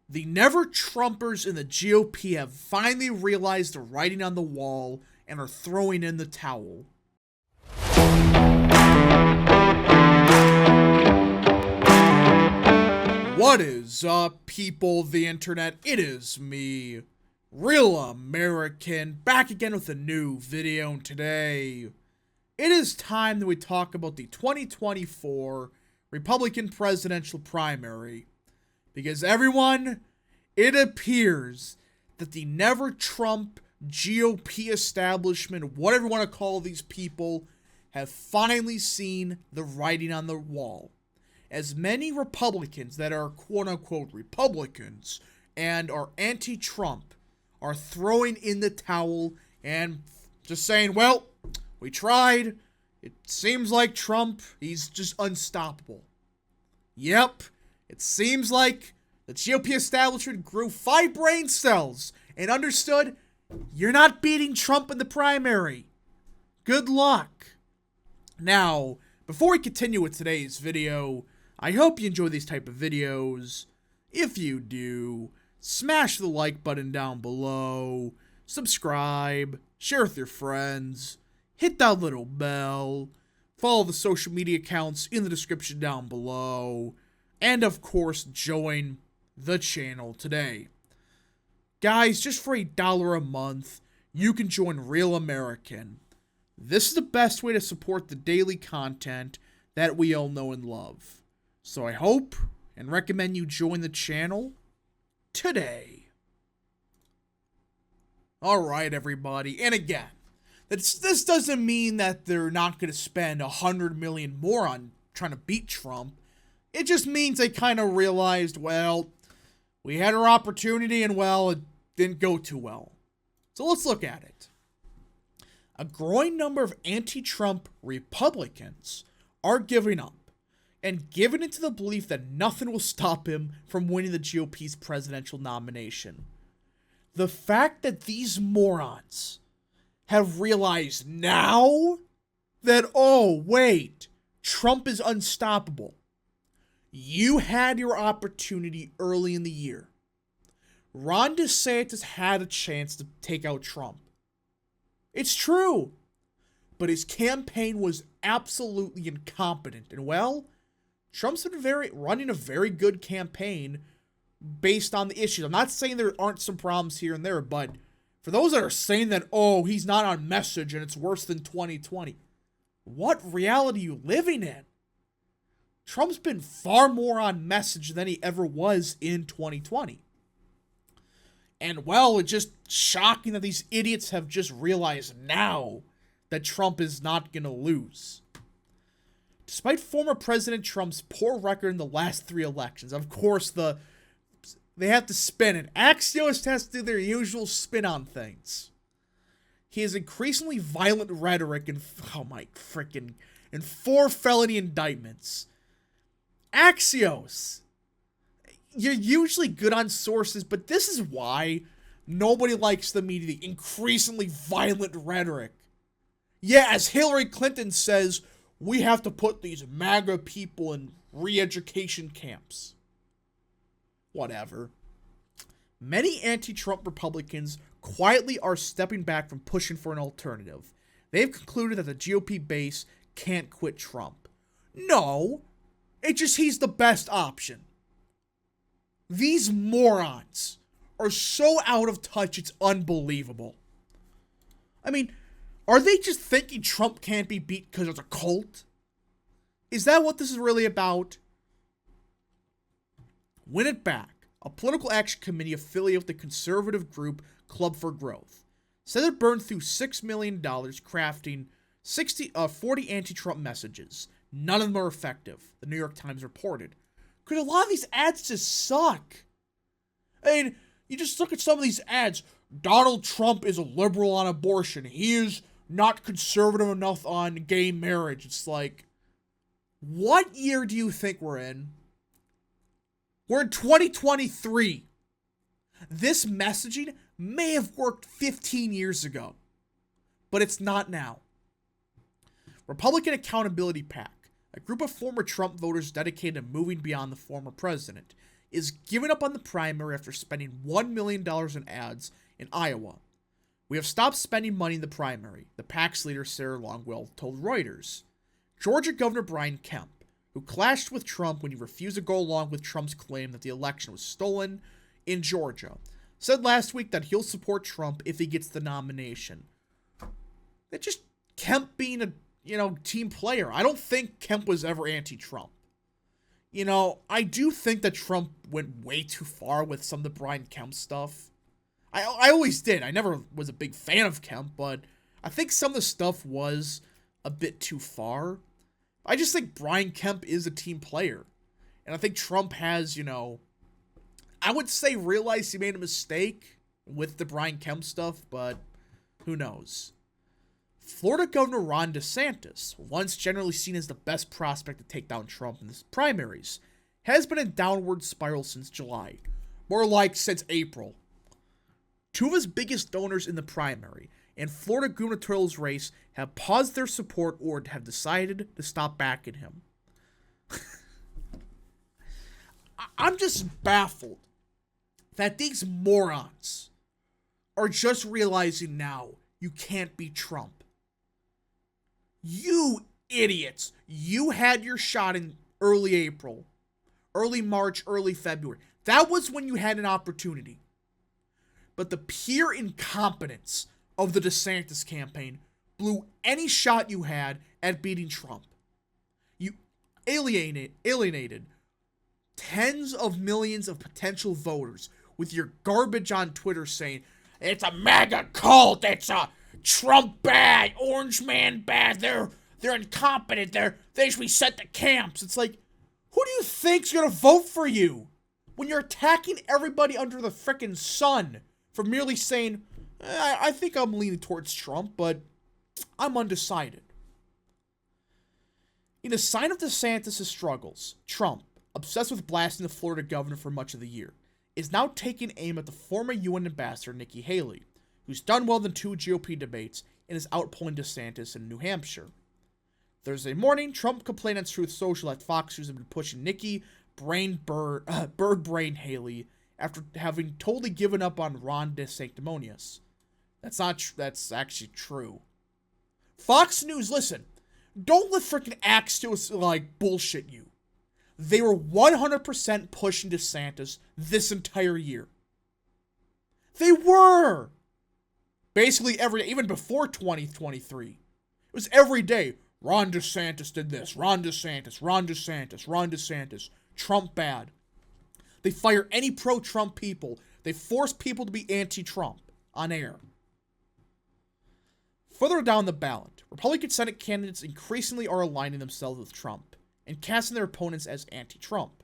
The never-Trumpers in the GOP have finally realized the writing on the wall and are throwing in the towel. What is up, people of the internet? It is me, Real American, back again with a new video, and today it is time that we talk about the 2024 Republican presidential primary. Because everyone, it appears that the never-Trump GOP establishment, whatever you want to call these people, have finally seen the writing on the wall. As many Republicans that are quote-unquote Republicans and are anti-Trump are throwing in the towel and just saying, well, we tried. It seems like Trump, he's just unstoppable. Yep. It seems like the GOP establishment grew 5 brain cells and understood you're not beating Trump in the primary. Good luck. Now, before we continue with today's video, I hope you enjoy these type of videos. If you do, smash the like button down below, subscribe, share with your friends, hit that little bell, follow the social media accounts in the description down below, and of course, join the channel today. Guys, just for $1 a month, you can join Real American. This is the best way to support the daily content that we all know and love. So I hope and recommend you join the channel today. Alright, everybody, and again, this doesn't mean that they're not going to spend $100 million more on trying to beat Trump. It just means they kind of realized, well, we had our opportunity and, well, it didn't go too well. So let's look at it. A growing number of anti-Trump Republicans are giving up and giving into the belief that nothing will stop him from winning the GOP's presidential nomination. The fact that these morons have realized now that, oh, wait, Trump is unstoppable. You had your opportunity early in the year. Ron DeSantis had a chance to take out Trump. It's true. But his campaign was absolutely incompetent. And well, Trump's been running a very good campaign based on the issues. I'm not saying there aren't some problems here and there, but for those that are saying that, oh, he's not on message and it's worse than 2020, what reality are you living in? Trump's been far more on message than he ever was in 2020. And, well, it's just shocking that these idiots have just realized now that Trump is not going to lose. Despite former President Trump's poor record in the last 3 elections, of course, they have to spin it. Axios has to do their usual spin on things. He has increasingly violent rhetoric and, and 4 felony indictments. Axios, you're usually good on sources, but this is why nobody likes the media, the increasingly violent rhetoric. Yeah, as Hillary Clinton says, we have to put these MAGA people in re-education camps. Whatever. Many anti-Trump Republicans quietly are stepping back from pushing for an alternative. They've concluded that the GOP base can't quit Trump. No. It's just he's the best option. These morons are so out of touch, it's unbelievable. I mean, are they just thinking Trump can't be beat because it's a cult? Is that what this is really about? Win It Back, a political action committee affiliate with the conservative group Club for Growth, said it burned through $6 million crafting 40 anti-Trump messages. None of them are effective, the New York Times reported. Because a lot of these ads just suck. I mean, you just look at some of these ads. Donald Trump is a liberal on abortion. He is not conservative enough on gay marriage. It's like, what year do you think we're in? We're in 2023. This messaging may have worked 15 years ago, but it's not now. Republican Accountability PAC, a group of former Trump voters dedicated to moving beyond the former president, is giving up on the primary after spending $1 million in ads in Iowa. We have stopped spending money in the primary, the PAC's leader Sarah Longwell told Reuters. Georgia Governor Brian Kemp, who clashed with Trump when he refused to go along with Trump's claim that the election was stolen in Georgia, said last week that he'll support Trump if he gets the nomination. It's just Kemp being a, team player. I don't think Kemp was ever anti-Trump. I do think that Trump went way too far with some of the Brian Kemp stuff. I always did. I never was a big fan of Kemp, but I think some of the stuff was a bit too far. I just think Brian Kemp is a team player. And I think Trump has, I would say realized he made a mistake with the Brian Kemp stuff, but who knows. Florida Governor Ron DeSantis, once generally seen as the best prospect to take down Trump in the primaries, has been in downward spiral since July. More like since April. Two of his biggest donors in the primary and Florida gubernatorial race have paused their support or have decided to stop backing him. I'm just baffled that these morons are just realizing now you can't beat Trump. You idiots. You had your shot in early April, early March, early February. That was when you had an opportunity. But the pure incompetence of the DeSantis campaign blew any shot you had at beating Trump. You alienated tens of millions of potential voters with your garbage on Twitter saying, it's a MAGA cult, it's a Trump bad, Orange Man bad, they're incompetent, they should be sent to camps. It's like, who do you think's gonna vote for you when you're attacking everybody under the frickin' sun for merely saying, I think I'm leaning towards Trump, but I'm undecided. In a sign of DeSantis' struggles, Trump, obsessed with blasting the Florida governor for much of the year, is now taking aim at the former UN ambassador Nikki Haley, who's done well in 2 GOP debates and is outpolling DeSantis in New Hampshire. Thursday morning, Trump complained on Truth Social that Fox News had been pushing Nikki Bird Brain Haley after having totally given up on Ron DeSanctimonious. That's actually true. Fox News, listen, don't let freaking Axios, bullshit you. They were 100% pushing DeSantis this entire year. They were! Basically every day, even before 2023. It was every day. Ron DeSantis did this. Ron DeSantis. Ron DeSantis. Ron DeSantis. Trump bad. They fire any pro-Trump people. They force people to be anti-Trump on air. Further down the ballot, Republican Senate candidates increasingly are aligning themselves with Trump and casting their opponents as anti-Trump.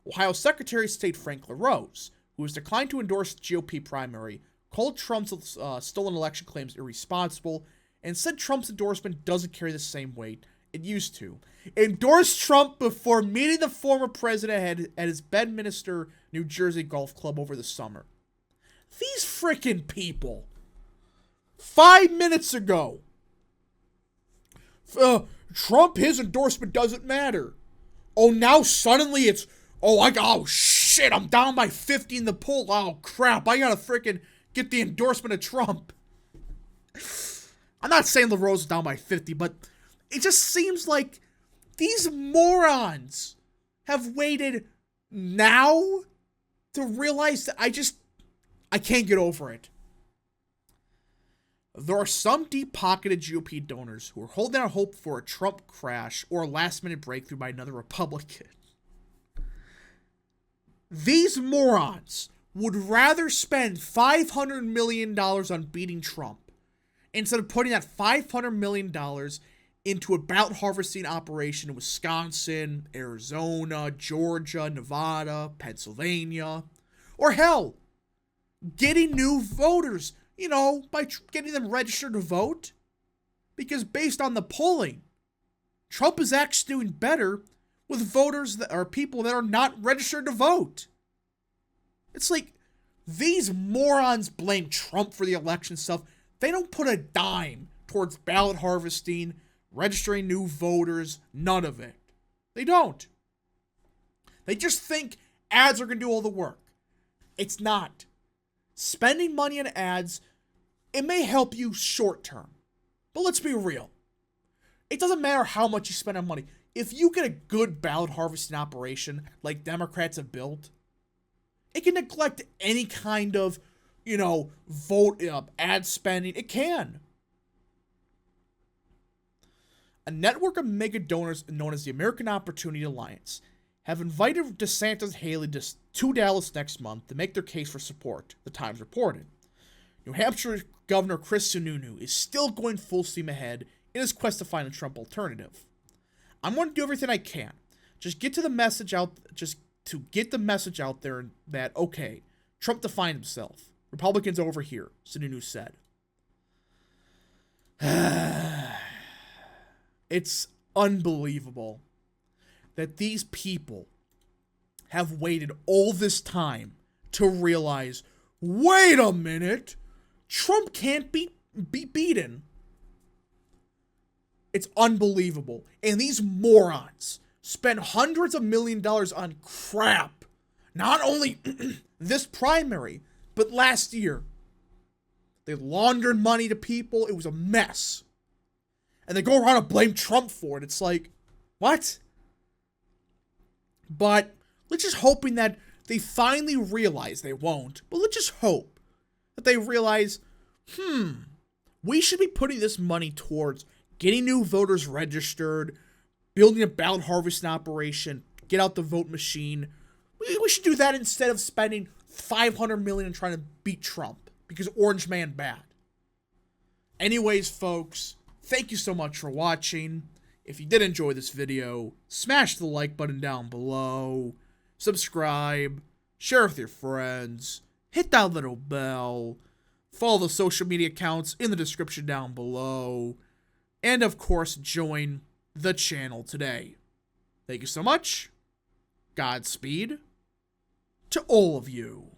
Ohio Secretary of State Frank LaRose, who has declined to endorse the GOP primary, called Trump's stolen election claims irresponsible and said Trump's endorsement doesn't carry the same weight it used to. Endorsed Trump before meeting the former president at his Bedminster, New Jersey golf club over the summer. These frickin' people. 5 minutes ago. Trump, his endorsement doesn't matter. Oh, now suddenly it's, oh shit, I'm down by 50 in the poll. Oh, crap, I gotta frickin' get the endorsement of Trump. I'm not saying LaRose is down by 50, but it just seems like these morons have waited now to realize that I can't get over it. There are some deep-pocketed GOP donors who are holding out hope for a Trump crash or a last-minute breakthrough by another Republican. These morons would rather spend $500 million on beating Trump instead of putting that $500 million into a ballot harvesting operation in Wisconsin, Arizona, Georgia, Nevada, Pennsylvania, or hell, getting new voters, by getting them registered to vote. Because based on the polling, Trump is actually doing better with voters that are people that are not registered to vote. It's like these morons blame Trump for the election stuff. They don't put a dime towards ballot harvesting, registering new voters, none of it. They don't. They just think Ads are going to do all the work. It's not. Spending money on ads, it may help you short term. But let's be real. It doesn't matter how much you spend on money. If you get a good ballot harvesting operation like Democrats have built, it can neglect any kind of, vote ad spending. It can. A network of mega donors known as the American Opportunity Alliance have invited DeSantis and Haley to Dallas next month to make their case for support, the Times reported. New Hampshire Governor Chris Sununu is still going full steam ahead in his quest to find a Trump alternative. I'm going to do everything I can. Just get the message out there that, okay, Trump defined himself. Republicans over here, Sununu said. It's unbelievable that these people have waited all this time to realize, wait a minute, Trump can't be beaten. It's unbelievable. And these morons spend hundreds of $millions on crap. Not only this primary, but last year. They laundered money to people. It was a mess. And they go around and blame Trump for it. It's like, what? But let's just hoping that they finally realize, they won't, but let's just hope that they realize, we should be putting this money towards getting new voters registered, building a ballot harvesting operation, get out the vote machine. We should do that instead of spending $500 million trying to beat Trump because Orange Man bad. Anyways, folks, thank you so much for watching. If you did enjoy this video, smash the like button down below, subscribe, share with your friends, hit that little bell, follow the social media accounts in the description down below, and of course, join the channel today. Thank you so much. Godspeed to all of you.